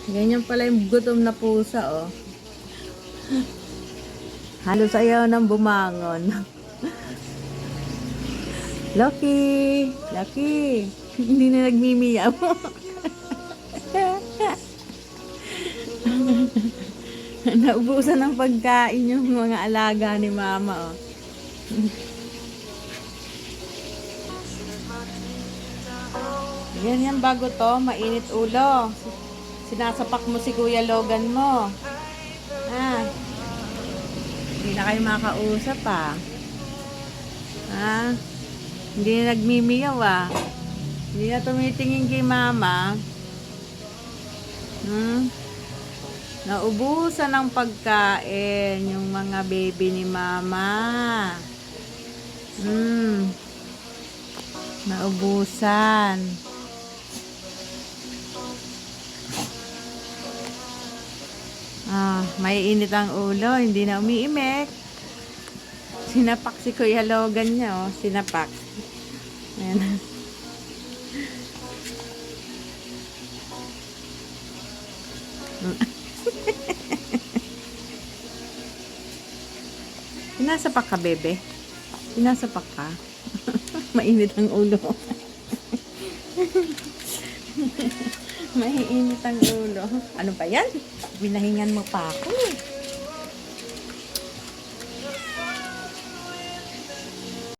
Ganyan pala yung gutom na pusa, oh. Halos ayaw nang bumangon. Lucky! Lucky! Hindi na nagmimiyaw. Naubusan ng pagkain yung mga alaga ni mama, oh. Yan bago to, mainit ulo. Sinasapak mo si Kuya Logan mo. Ah, hindi na kayo makausap, ah. Ah, hindi na nagmimiyaw, ah. Hindi na tumitingin kay mama. Naubusan ng pagkain yung mga baby ni mama. Naubusan. May init ang ulo, hindi na umiimik. Sinapak si Kuya Logan niya, oh. Sinapak. Ayan. Sinasapak ka, bebe? Sinasapak ka? Mainit ang ulo. Mainit ang ulo. Ano ba yan? Binahingan mo pa ako.